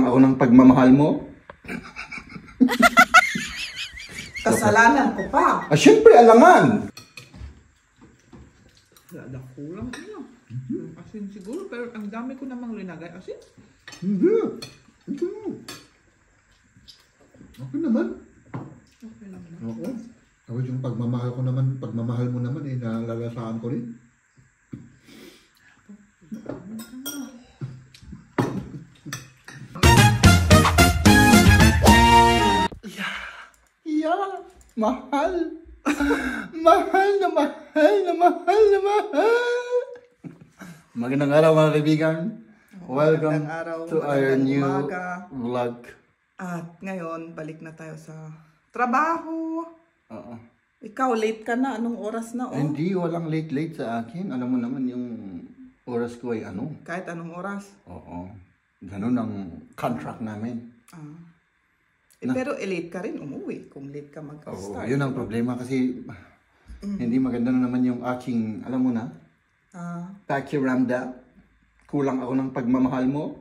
Kulang ako ng pagmamahal mo? Kasalanan ko pa. Siyempre, alangan. Wala kulang ano. Asin siguro, pero ang dami ko namang linagay asin. Hindi. Ito. Okay naman. Okay lang na. Oo. Tapos yung pagmamahal mo naman, nalalasaan ko rin. Yeah. Mahal. Mahal na mahal na mahal na mahal. Magandang araw mga kaibigan. Welcome to our new vlog. At ngayon, balik na tayo sa trabaho. Oo. Ikaw, late ka na. Anong oras na? Oh? Hindi, walang late sa akin. Alam mo naman yung oras ko ay ano. Kahit anong oras? Oo. Ganun ang contract namin. Pero late ka rin umuwi kung late ka mag-start. Oo, yun ang problema kasi hindi maganda na naman yung aking, alam mo na, pakiramdam. Kulang ako ng pagmamahal mo.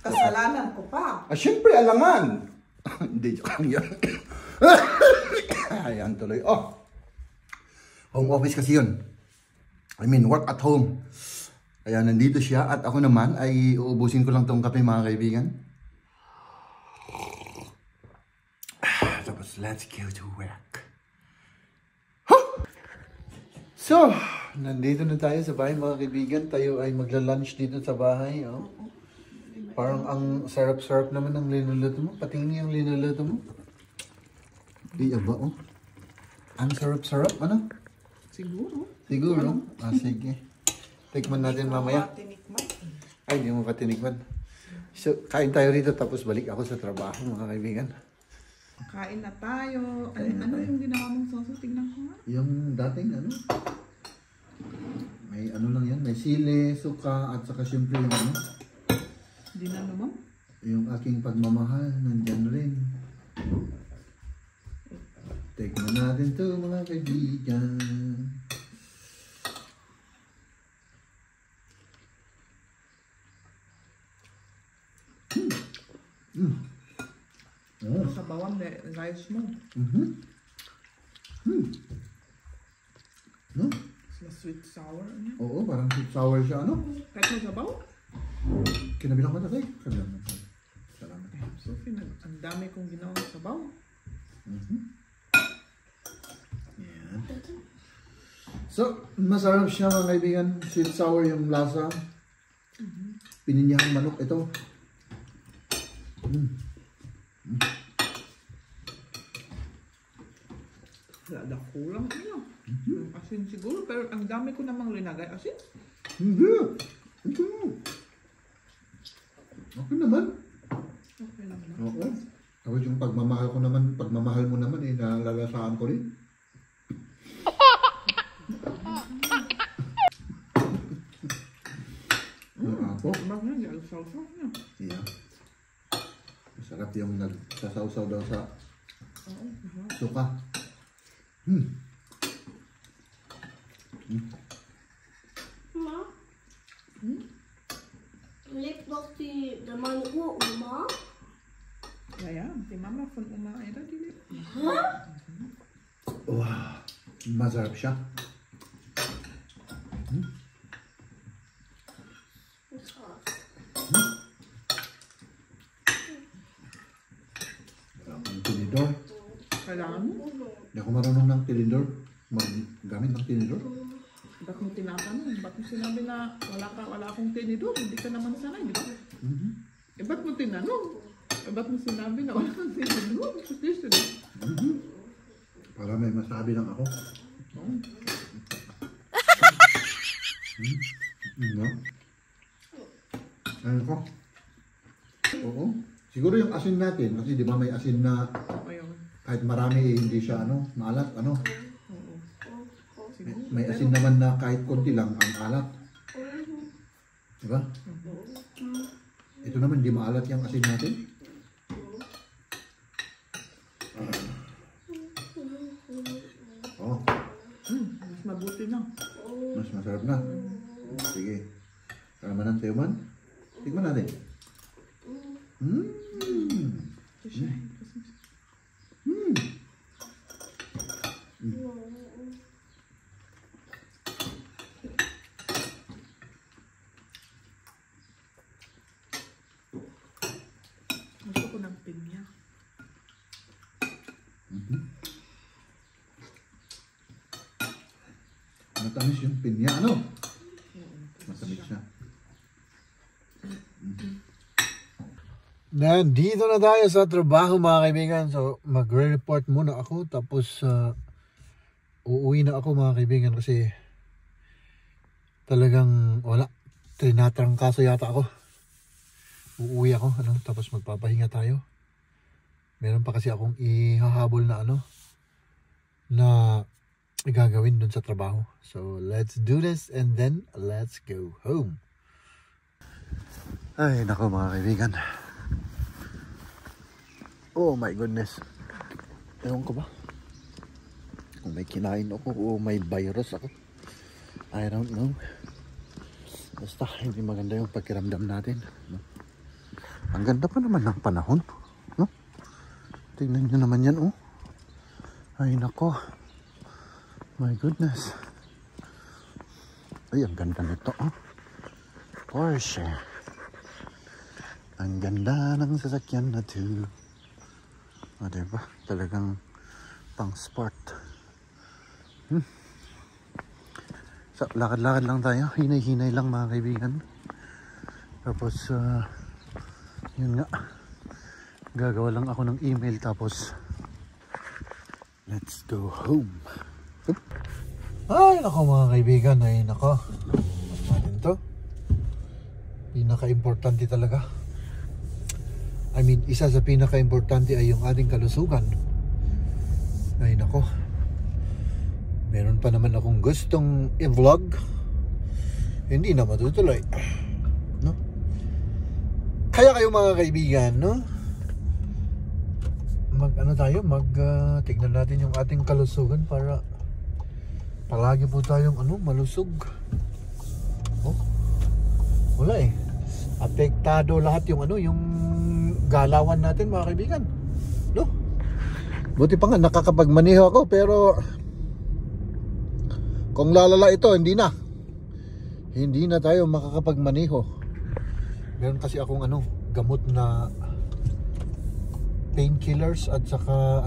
Kasalanan ko pa. Siyempre, alangan. Hindi, joke lang yun. Ayan tuloy. Home office kasi yun. I mean, work at home. Kaya nandito siya at ako naman ay uubusin ko lang tong kape mga kaibigan. Tapos, let's go to work. So, nandito na tayo sa bahay mga kaibigan. Tayo ay magla-lunch dito sa bahay. Oh. Parang ang sarap-sarap naman ng linuluto mo. Patingin yung linuluto mo. Iya ba oh? Ang sarap-sarap, ano? Siguro. Siguro? Sige. Tikman natin mamaya. Tinikman. Ay, hindi mo pa tinikman. So, kain tayo rito tapos balik ako sa trabaho mga kaibigan. Kain na tayo. Ano yung ginawa mong sauce? Tingnan ko nga. Yung dating ano? May ano lang yan. May sili, suka, at saka siyempre yung ano? Hindi na naman? Yung aking pagmamahal, nandyan rin. Tikman natin to mga kaibigan. Sa bawang rice mo. No? Sweet sour. Oo, parang sweet sour siya, ano? Kahit mo sabaw? Kinabilang mo tatay? Kinabilang mo tatay. Salamat. Sophie, ang dami kong ginawa sa sabaw. Yan. So, masarap siya mga kaibigan. Sweet sour yung lasa. Pininyahang manok ito. Wala kulang ano. Asin siguro, pero ang dami ko namang linagay asin. Hindi. Ito. Okay naman. Okay lang na. Oo. Tapos yung pagmamahal mo naman, nalalasaan ko rin. Ako? Mag na, sausaw na. Yeah. Masarap yung nagsasaw-saw daw sa suka. Ma? Ligt nog die de man ook, ma? Ja, die mama van oma Ida die lebt. Wow. Masarap siya. Ang tinidor. Kailangan mo? Hindi ako marunong ng tinidor. Maggamit ng tinidor. Ba't mo tinatanong? Ba't mo sinabi na wala akong tinidor? Hindi ka naman sanay, di ba? Ba't mo tinanong? Ba't mo sinabi na wala kang tinidor? Para may masabi lang ako. No? Ano ko? Oo. Siguro yung asin natin, kasi di ba may asin na kahit marami hindi siya maalat, May asin naman na kahit konti lang ang alat. Diba? Ito naman, di maalat yung asin natin. Mas mabuti na. Mas masarap na. Sige. Karamanan sa'yo man. Tignan natin. Mm. Ito siya. Mm. Gusto ko ng pinya. Matamis yung pinya, ano? Masamit siya. Nandito na tayo sa trabaho mga kaibigan. So magre-report muna ako. Tapos uuwi na ako mga kaibigan kasi talagang wala. Trinatrangkaso yata ako. Uuwi ako. Ano? Tapos magpapahinga tayo. Meron pa kasi akong ihahabol na na gagawin dun sa trabaho. So let's do this and then let's go home. Ay nako mga kaibigan. Oh my goodness. Ewan ko ba? Kung may kinain ako o may virus ako. I don't know. Basta hindi maganda yung pakiramdam natin. No? Ang ganda pa naman ng panahon. No? Tignan nyo naman yan, oh. Ay nako. My goodness. Ay, ang ganda nito, oh. Porsche. Ang ganda ng sasakyan na to. O, diba? Talagang pang sport. So, lakad-lakad lang tayo. Hinay-hinay lang mga kaibigan. Tapos, yun nga. Gagawa lang ako ng email. Tapos, let's go home. Ay, nako mga kaibigan. Ay, nako. Mas natin to. Pinaka-importante talaga. I mean, isa sa pinaka-importante ay yung ating kalusugan. Ay nako. Meron pa naman akong gustong i-vlog. Hindi na matutuloy. No? Kaya kayo mga kaibigan, no? Tignan natin yung ating kalusugan para palagi po tayong malusog. Oh. Wala eh. Apektado lahat yung yung galawan natin mga kaibigan, no? Buti pa nga nakakapagmaneho ako, pero kung lalala ito, hindi na tayo makakapagmaneho. Meron kasi akong gamot na painkillers at saka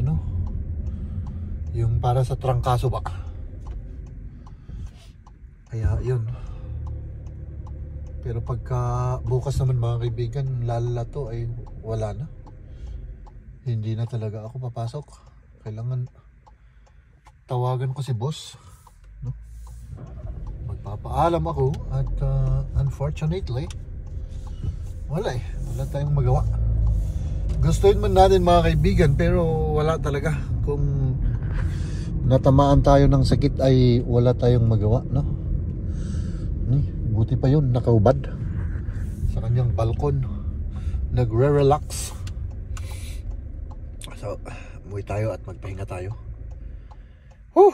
yung para sa trangkaso ba. Kaya yun. Pero pagka bukas naman mga kaibigan, lalala to ay wala na. Hindi na talaga ako papasok. Kailangan tawagan ko si boss, no? Magpapaalam ako at unfortunately wala tayong magawa. Gustuin man natin mga kaibigan, pero wala talaga. Kung natamaan tayo ng sakit ay wala tayong magawa, no? Buti pa yun, nakaubad sa kanyang balkon, nagre-relax. So, umuwi tayo at magpahinga tayo. Whew!